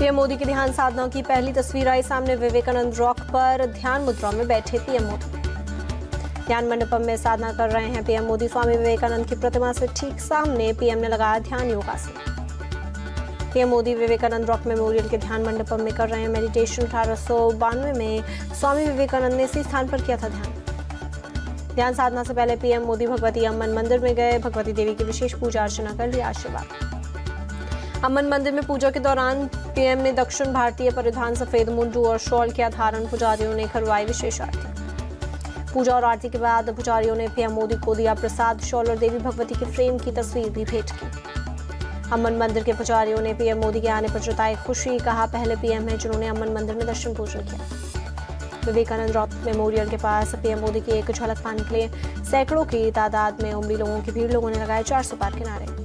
PM Modi की ध्यान साधना की पहली तस्वीर आई सामने। विवेकानंद रॉक पर ध्यान मुद्रा में बैठे पीएम मोदी। ध्यान मंडपम में साधना कर रहे हैं पीएम मोदी। स्वामी विवेकानंद की प्रतिमा से ठीक सामने पीएम ने लगाया ध्यान योगासन। PM Modi Vivekananda rock memorial के ध्यान मंडपम में कर रहे हैं मेडिटेशन। 1892 में स्वामी विवेकानंद ने इसी स्थान पर किया था ध्यान साधना से पहले पीएम मोदी भगवती अम्मन मंदिर में गए। भगवती देवी की विशेष पूजा अर्चना कर लिया आशीर्वाद। अम्मन मंदिर में पूजा के दौरान पीएम ने दक्षिण भारतीय परिधान सफेद मुंडू और शॉल किया धारण। पुजारियों ने करवाई विशेष आरती। पूजा और आरती के बाद पुजारियों ने पीएम मोदी को दिया प्रसाद। शॉल और देवी भगवती के फ्रेम की तस्वीर भी भेंट की। अम्मन मंदिर के पुजारियों ने पीएम मोदी के आने पर जताई खुशी। कहा पहले पीएम है जिन्होंने अम्मन मंदिर में दर्शन पूजन किया। विवेकानंद रॉक मेमोरियल के पास पीएम मोदी की एक झलक पाने के लिए सैकड़ों की तादाद में उमड़ी लोगों की भीड़। लोगों ने लगाए 400 पार के नारे।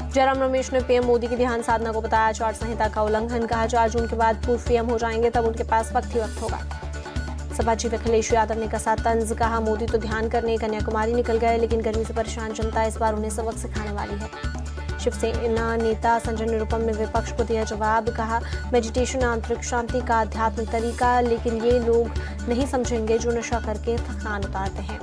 जयराम रमेश ने पीएम मोदी की ध्यान साधना को बताया आचार संहिता का उल्लंघन। कहा 4 जून के बाद पूर्व पीएम हो जाएंगे तब उनके पास वक्त ही वक्त होगा। सपा चीफ अखिलेश यादव ने कसा तंज। कहा मोदी तो ध्यान करने कन्याकुमारी निकल गए लेकिन गर्मी से परेशान जनता इस बार उन्हें सबक सिखाने वाली है। शिवसेना नेता संजय निरुपम ने विपक्ष को दिया जवाब। कहा मेडिटेशन आंतरिक शांति का आध्यात्मिक तरीका, लेकिन ये लोग नहीं समझेंगे जो नशा करके थकान उतारते हैं।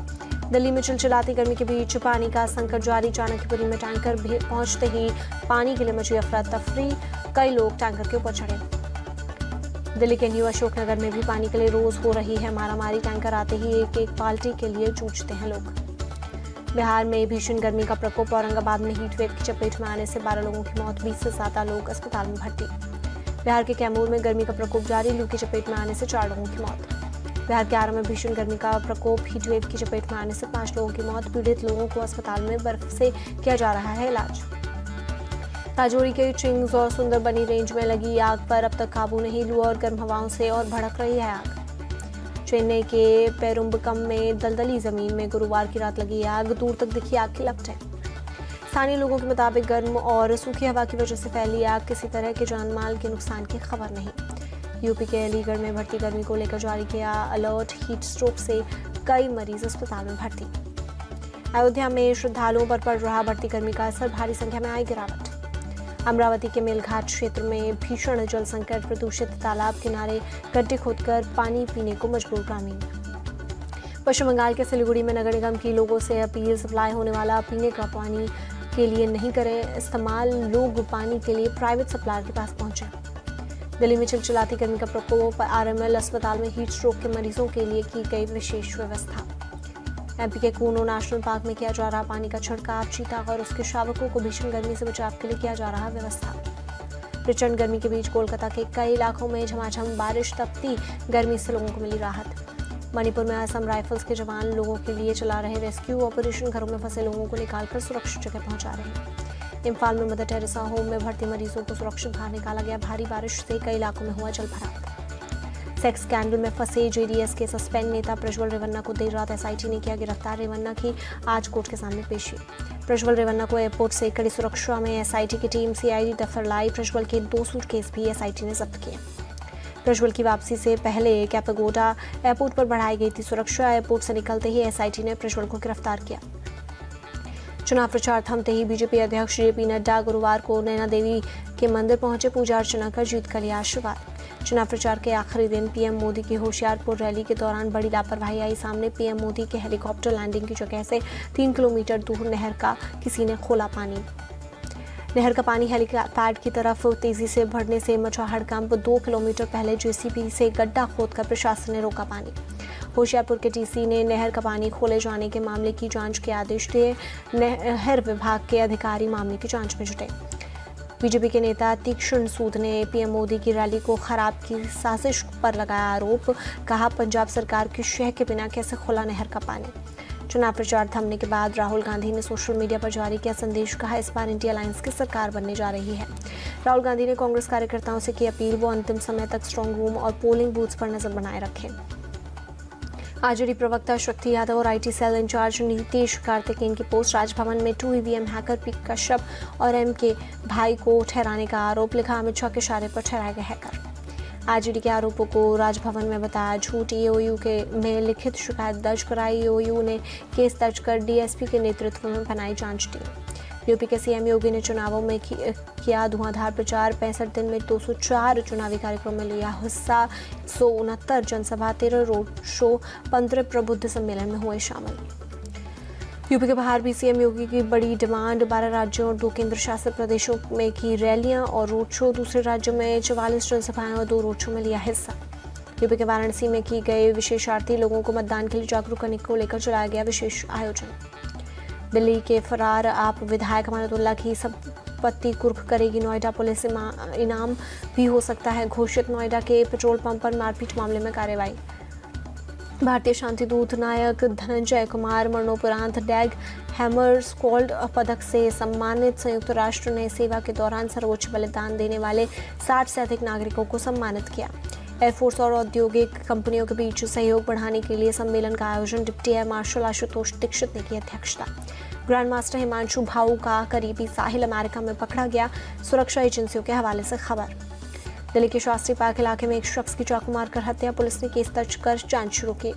दिल्ली में चिलचिलाती गर्मी के बीच पानी का संकट जारी। चाणक्यपुरी में टैंकर पहुंचते ही पानी के लिए मची अफरा तफरी। कई लोग टैंकर के ऊपर चढ़े। दिल्ली के न्यू अशोकनगर में भी पानी के लिए रोज हो रही है मारामारी। टैंकर आते ही एक एक बाल्टी के लिए जूझते हैं लोग। बिहार में भीषण गर्मी का प्रकोप। औरंगाबाद में हीट वेव की चपेट में आने से 12 लोगों की मौत, 20 से ज्यादा लोग अस्पताल में भर्ती। बिहार के कैमूर में गर्मी का प्रकोप जारी। लू की चपेट में आने से 4 लोगों की मौत। बिहार के आरा में भीषण गर्मी का प्रकोप। हीट वेव की चपेट में आने से 5 लोगों की मौत। पीड़ित लोगों को अस्पताल में बर्फ से किया जा रहा है इलाज। राजौरी के चिंग्स और सुंदरबनी रेंज में लगी आग पर अब तक काबू नहीं। लू और गर्म हवाओं से और भड़क रही है आग। चेन्नई के पेरुम्बकम में दलदली जमीन में गुरुवार की रात लगी आग। दूर तक दिखी आग की लपटें। स्थानीय लोगों के मुताबिक गर्म और सूखी हवा की वजह से फैली आग। किसी तरह के जानमाल के नुकसान की खबर नहीं। यूपी के अलीगढ़ में बढ़ती गर्मी को लेकर जारी किया अलर्ट। हीट स्ट्रोक से कई मरीज अस्पताल में भर्ती। अयोध्या में श्रद्धालुओं पर पड़ रहा बढ़ती गर्मी का असर। भारी संख्या में आई गिरावट। अमरावती के मेलघाट क्षेत्र में भीषण जल संकट। प्रदूषित तालाब किनारे गड्ढे खोदकर पानी पीने को मजबूर ग्रामीण। पश्चिम बंगाल के सिलीगुड़ी में नगर निगम की लोगों से अपील। सप्लाई होने वाला पीने का पानी के लिए नहीं करें इस्तेमाल। लोग पानी के लिए प्राइवेट सप्लायर के पास पहुंचे। दिल्ली में चिलचिलाती गर्मी का प्रकोप। आरएमएल अस्पताल में हीट स्ट्रोक के मरीजों के लिए की गई विशेष व्यवस्था। एमपी के कूनो नेशनल पार्क में किया जा रहा पानी का छिड़काव। चीता और उसके शावकों को भीषण गर्मी से बचाव के लिए किया जा रहा व्यवस्था। प्रचंड गर्मी के बीच कोलकाता के कई इलाकों में झमाझम बारिश। तपती गर्मी से लोगों को मिली राहत। मणिपुर में असम राइफल्स के जवान लोगों के लिए चला रहे रेस्क्यू ऑपरेशन। घरों में फंसे लोगों को निकालकर सुरक्षित जगह पहुंचा रहे हैं। इम्फाल में मदर टेरेसा होम में भर्ती मरीजों को सुरक्षित बाहर निकाला गया। भारी बारिश से कई इलाकों में हुआ जलभराव। सेक्स स्कैंडल में फंसे जेडीएस के सस्पेंड नेता प्रज्वल रेवन्ना को देर रात एसआईटी ने किया गिरफ्तार। रेवन्ना की आज कोर्ट के सामने पेशी। प्रज्वल रेवन्ना को एयरपोर्ट से कड़ी सुरक्षा में एसआईटी की टीम सीआईडी दफ्तर लाई। प्रज्वल के 2 सूटकेस भी एसआईटी ने जब्त किए। प्रज्वल की वापसी से पहले कैपेगोडा एयरपोर्ट पर बढ़ाई गई थी सुरक्षा। एयरपोर्ट से निकलते ही एसआईटी ने प्रज्वल को गिरफ्तार किया। चुनाव प्रचार थमते ही बीजेपी अध्यक्ष जेपी नड्डा गुरुवार को नैना देवी के मंदिर पहुंचे। पूजा अर्चना कर जीत का लिया आशीर्वाद। चुनाव प्रचार के आखिरी दिन पीएम मोदी की होशियारपुर रैली के दौरान बड़ी लापरवाही आई सामने। पीएम मोदी के हेलीकॉप्टर लैंडिंग की जगह से 3 किलोमीटर दूर नहर का किसी ने खोला पानी। नहर का पानी हेलीपैड की तरफ तेजी से बढ़ने से मचा हड़कंप। 2 किलोमीटर पहले जेसीबी से गड्ढा खोदकर प्रशासन ने रोका पानी। होशियारपुर के डीसी ने नहर का पानी खोले जाने के मामले की जांच के आदेश दिए। नहर विभाग के अधिकारी मामले की जांच में जुटे। बीजेपी के नेता तीक्ष्ण सूद ने पीएम मोदी की रैली को खराब की साजिश पर लगाया आरोप। कहा पंजाब सरकार की शह के बिना कैसे खुला नहर का पानी। चुनाव प्रचार थमने के बाद राहुल गांधी ने सोशल मीडिया पर जारी किया संदेश। कहा इस बार इंडिया अलायंस की सरकार बनने जा रही है। राहुल गांधी ने कांग्रेस कार्यकर्ताओं से की अपील वो अंतिम समय तक स्ट्रांग रूम और पोलिंग बूथ्स पर नजर बनाए रखें। आरजेडी प्रवक्ता शक्ति यादव और IT cell in charge Nitish Karthikeyan की पोस्ट। राजभवन में 2 ईवीएम हैकर पी कश्यप और एम के भाई को ठहराने का आरोप। लिखा अमित शाह के इशारे पर ठहराए गए हैकर। आरजेडी के आरोपों को राजभवन में बताया झूठ। ईओयू के में लिखित शिकायत दर्ज कराई। ईओयू ने केस दर्ज कर डीएसपी के नेतृत्व में बनाई जांच टीम। यूपी के सीएम योगी ने चुनावों में किया धुआंधार प्रचार। 65 दिन में 204 चुनावी कार्यक्रम में लिया हिस्सा। 169 जनसभा, 13 रोड शो, 15 प्रबुद्ध सम्मेलन में हुए शामिल। यूपी के बाहर भी सीएम योगी की बड़ी डिमांड। 12 राज्यों और 2 केंद्र शासित प्रदेशों में की रैलियां और रोड शो। दूसरे राज्यों में 44 जनसभाएं और 2 रोड शो में लिया हिस्सा। यूपी के वाराणसी में की गए विशेषार्थी लोगों को मतदान के लिए जागरूक करने को लेकर चलाया गया विशेष आयोजन। दिल्ली के फरार आप विधायक अमानतुल्लाह की संपत्ति कुर्क करेगी नोएडा पुलिस। इनाम भी हो सकता है घोषित। नोएडा के पेट्रोल पंप पर मारपीट मामले में कार्रवाई। भारतीय शांति दूत नायक धनंजय कुमार मरणोपरांत डैग हैमर स्क्वाड पदक से सम्मानित। संयुक्त राष्ट्र ने सेवा के दौरान सर्वोच्च बलिदान देने वाले 60 से अधिक नागरिकों को सम्मानित किया। एयरफोर्स और औद्योगिक कंपनियों के बीच सहयोग बढ़ाने के लिए सम्मेलन का आयोजन। Deputy air marshal Ashutosh Dixit ने की अध्यक्षता। ग्रैंड मास्टर हिमांशु भाऊ का करीबी साहिल अमेरिका में पकड़ा गया, सुरक्षा एजेंसियों के हवाले से खबर। दिल्ली के शास्त्री पार्क इलाके में एक शख्स की चाकू मारकर हत्या, पुलिस ने केस दर्ज कर जांच शुरू की।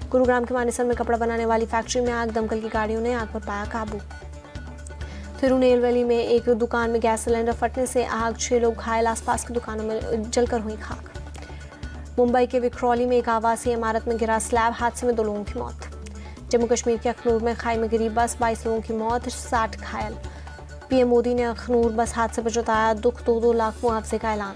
गुरुग्राम के मानेसर में कपड़ा बनाने वाली फैक्ट्री में आग, दमकल की गाड़ियों ने आग पर पाया काबू। तिरुनेलवेली में एक दुकान में गैस सिलेंडर फटने से आग, 6 लोग घायल, आसपास की दुकानों में जलकर हुई खाक। मुंबई के विक्रोली में एक आवासीय इमारत में गिरा स्लैब, हादसे में 2 लोगों की मौत। जम्मू कश्मीर के अखनूर में खाई में गिरी बस, 22 लोगों की मौत, 60 घायल। पीएम मोदी ने अखनूर बस हादसे पर जताया दुख, 2 लाख मुआवजे का ऐलान।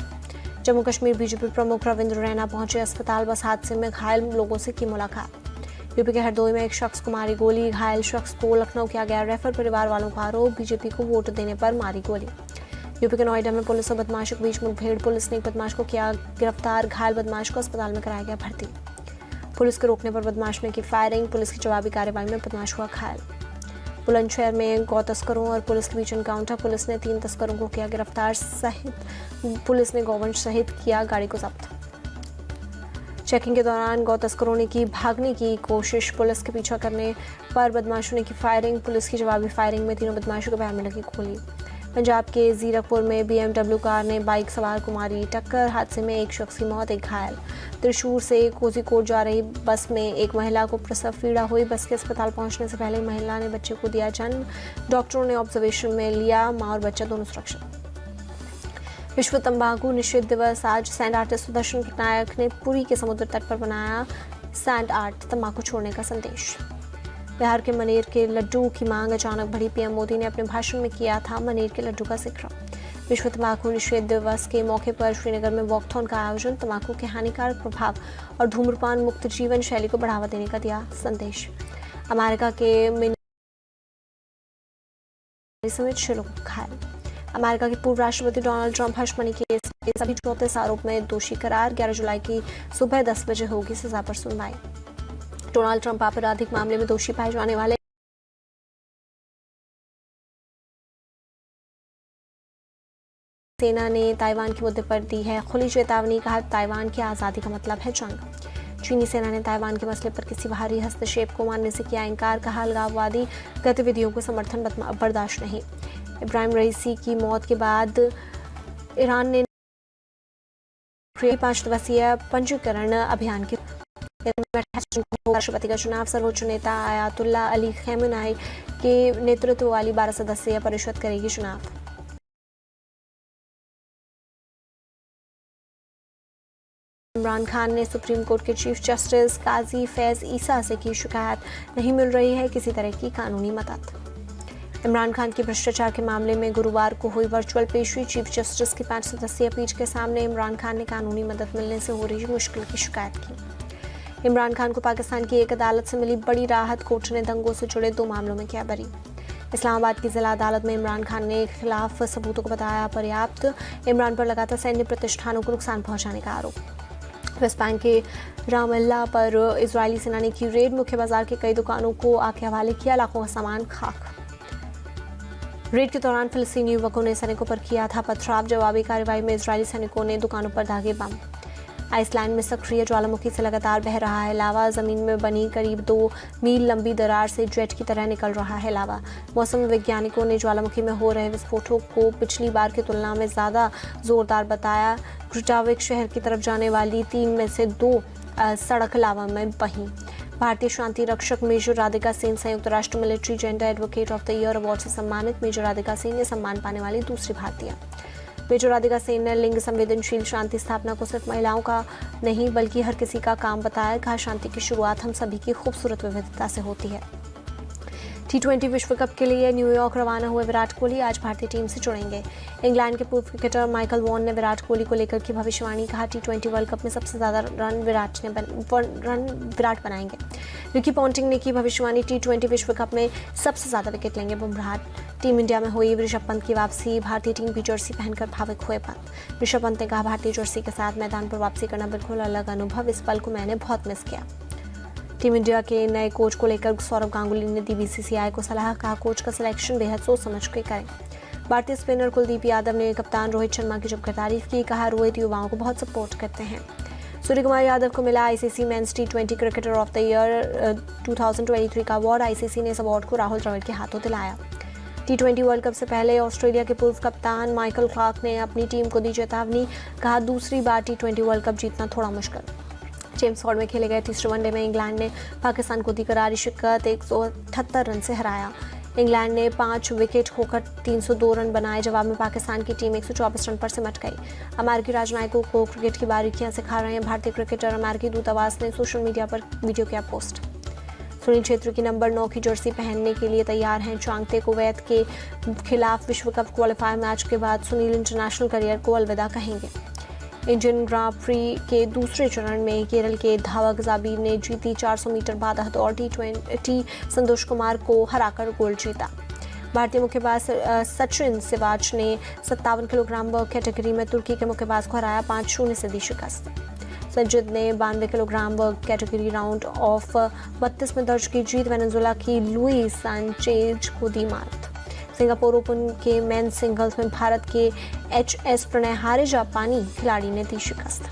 जम्मू कश्मीर बीजेपी प्रमुख रविंद्र रैना पहुंचे अस्पताल, बस हादसे में घायल लोगों से की मुलाकात। यूपी के हरदोई में एक शख्स को मारी गोली, घायल शख्स को लखनऊ किया गया रेफर, परिवार वालों का आरोप बीजेपी को वोट देने पर मारी गोली। यूपी के नोएडा में पुलिस और बदमाशों के बीच मुठभेड़, पुलिस ने एक बदमाश को किया गिरफ्तार, घायल बदमाश को अस्पताल में कराया गया भर्ती। पुलिस के रोकने पर बदमाश ने की फायरिंग, पुलिस की जवाबी कार्रवाई में बदमाश हुआ घायल। बुलंदशहर में गौ तस्करों और पुलिस के बीच एनकाउंटर, पुलिस ने 3 तस्करों को किया गिरफ्तार, पुलिस ने गौवंश सहित किया गाड़ी को जब्त। चेकिंग के दौरान गौ तस्करों ने की भागने की कोशिश, पुलिस के पीछा करने पर बदमाशों ने की फायरिंग, पुलिस की जवाबी फायरिंग में 3 बदमाशों के पैर में लगी गोली। पंजाब के जीरकपुर में BMW कार ने बाइक सवार को मारी टक्कर, हादसे में एक शख्स की मौत, एक घायल। त्रिशूर से कोझिकोड जा रही बस में एक महिला को प्रसव पीड़ा हुई, बस के अस्पताल पहुंचने से पहले महिला ने बच्चे को दिया जन्म, डॉक्टरों ने ऑब्जर्वेशन में लिया, मां और बच्चा दोनों सुरक्षित। विश्व तंबाकू निषेध दिवस आज। सैंड आर्टिस्ट सुदर्शन पटनायक ने पुरी के समुद्र तट पर बनाया सैंड आर्ट, तंबाकू छोड़ने का संदेश। बिहार के मनेर के लड्डू की मांग अचानक बढ़ी, पीएम मोदी ने अपने भाषण में किया था मनेर के लड्डू का जिक्र। विश्व तंबाकू निषेध दिवस के मौके पर श्रीनगर में वॉकथॉन का आयोजन, तंबाकू के हानिकारक प्रभाव और धूम्रपान मुक्त जीवन शैली को बढ़ावा देने का दिया संदेश। अमेरिका के समेत 6 लोग घायल। अमेरिका के पूर्व राष्ट्रपति डोनाल्ड ट्रंप हर्ष मनी केस के सभी 34 आरोप में दोषी करार। 11 जुलाई की सुबह 10 बजे होगी सजा पर सुनवाई। डोनाल्ड ट्रंप आपराधिक मामले में दोषी पाए जाने वाले सेना ने ताइवान के मुद्दे पर दी है खुली चेतावनी, कहा ताइवान की आज़ादी का मतलब है जंग। चीनी सेना ने ताइवान के मसले पर किसी बाहरी हस्तक्षेप को मानने से किया इनकार, कहा अलगाववादी गतिविधियों को समर्थन बर्दाश्त नहीं। इब्राहिम रईसी की मौत के बाद ईरान ने 5 दिवसीय पंजीकरण अभियान की राष्ट्रपति का चुनाव। सर्वोच्च नेता आयातुल्ला अली खamenei के नेतृत्व वाली 12 सदस्यीय परिषद करेगी चुनाव। इमरान खान ने सुप्रीम कोर्ट के चीफ जस्टिस काजी फैज ईसा से की शिकायत, नहीं मिल रही है किसी तरह की कानूनी मदद। इमरान खान की भ्रष्टाचार के मामले में गुरुवार को हुई वर्चुअल पेशी, चीफ जस्टिस की 5 सदस्यीय पीठ के सामने इमरान खान ने कानूनी मदद मिलने से हो रही मुश्किल की शिकायत की। इमरान खान को पाकिस्तान की एक अदालत से मिली बड़ी राहत, कोर्ट ने दंगों से जुड़े 2 मामलों में किया बरी। इस्लामाबाद की जिला अदालत में इमरान खान ने खिलाफ सबूतों को बताया पर्याप्त। इमरान पर लगातार सैन्य प्रतिष्ठानों को नुकसान पहुंचाने का आरोप। वेस्ट बैंक के रामल्ला पर इजरायली सेना ने की रेड, मुख्य बाजार के कई दुकानों को आग के हवाले किया, लाखों का सामान खाक। रेड के दौरान फिलिस्तीनी युवकों ने सैनिकों पर किया था पथराव, जवाबी कार्रवाई में इजरायली सैनिकों ने दुकानों पर दागे बम। आइसलैंड में सक्रिय ज्वालामुखी से लगातार बह रहा है लावा, जमीन में बनी करीब 2 मील लंबी दरार से जेट की तरह निकल रहा है लावा। मौसम वैज्ञानिकों ने ज्वालामुखी में हो रहे विस्फोटों को पिछली बार की तुलना में ज़्यादा जोरदार बताया। ग्रुटाविक शहर की तरफ जाने वाली 3 में से 2 सड़क लावा में बहीं। भारतीय शांति रक्षक मेजर राधिका सेन संयुक्त राष्ट्र military gender advocate of the year award से सम्मानित। मेजर राधिका सेन ने सम्मान पाने वाली दूसरी भारतीय। मेजर राधिका सेन ने लिंग संवेदनशील शांति स्थापना को सिर्फ महिलाओं का नहीं बल्कि हर किसी का काम बताया। कहा, शांति की शुरुआत हम सभी की खूबसूरत विविधता से होती है। T20 विश्व कप के लिए न्यूयॉर्क रवाना हुए विराट कोहली आज भारतीय टीम से जुड़ेंगे। इंग्लैंड के पूर्व क्रिकेटर माइकल वॉन ने विराट कोहली को लेकर की भविष्यवाणी। कहा, T20 वर्ल्ड कप में सबसे ज्यादा रन विराट बनाएंगे। रिकी पॉन्टिंग ने की भविष्यवाणी। T20 विश्व कप में सबसे ज्यादा विकेट लेंगे बुमराह। टीम इंडिया में हुई ऋषभ पंत की वापसी। भारतीय टीम की जर्सी पहनकर भावुक हुए पंत। ऋषभ पंत ने कहा, भारतीय जर्सी के साथ मैदान पर वापसी करना बिल्कुल अलग अनुभव। इस पल को मैंने बहुत मिस किया। टीम इंडिया के नए कोच को लेकर सौरव गांगुली ने दी BCCI को सलाह। कहा, कोच का सिलेक्शन बेहद सोच समझ के करें। भारतीय स्पिनर कुलदीप यादव ने कप्तान रोहित शर्मा की जमकर तारीफ की। कहा, रोहित युवाओं को बहुत सपोर्ट करते हैं। सूर्य कुमार यादव को मिला ICC men's T20 cricketer of the year 2023 का अवार्ड। ICC ने इस अवार्ड को राहुल द्रविड़ के हाथों दिलाया। T20 वर्ल्ड कप से पहले ऑस्ट्रेलिया के पूर्व कप्तान माइकल क्लार्क ने अपनी टीम को दी चेतावनी। कहा, दूसरी बार T20 वर्ल्ड कप जीतना थोड़ा मुश्किल। जेम्स फॉर्ड में खेले गए तीसरे वनडे में इंग्लैंड ने पाकिस्तान को दी करारी शिकस्त। 178 रन से हराया। इंग्लैंड ने 5 विकेट खोकर 302 रन बनाए। जवाब में पाकिस्तान की टीम 124 रन पर सिमट गई। अमेरिकी राजनयिकों को क्रिकेट की बारीकियां सिखा रहे हैं भारतीय क्रिकेटर। अमेरिकी दूतावास ने सोशल मीडिया पर वीडियो किया पोस्ट। सुनील छेत्री की नंबर 9 की जर्सी पहनने के लिए तैयार हैं चांगते। कुवैत के खिलाफ विश्व कप क्वालिफायर मैच के बाद सुनील इंटरनेशनल करियर को अलविदा कहेंगे। इंडियन ग्रां प्री के दूसरे चरण में केरल के धावक जाबीर ने जीती 400 मीटर बाधा और T20 संतोष कुमार को हराकर गोल्ड जीता। भारतीय मुक्केबाज सचिन सिवाच ने 57 किलोग्राम वर्ग कैटेगरी में तुर्की के मुक्केबाज को हराया। 5-0 से दी शिकस्त। संजिद ने 92 किलोग्राम वर्ग कैटेगरी राउंड ऑफ 32 में दर्ज की जीत। वेनेजुएला की लुइस सैंचेज को दी मात। सिंगापुर ओपन के मेन सिंगल्स में भारत के HS प्रणय हारे। जापानी खिलाड़ी ने दी शिकस्त।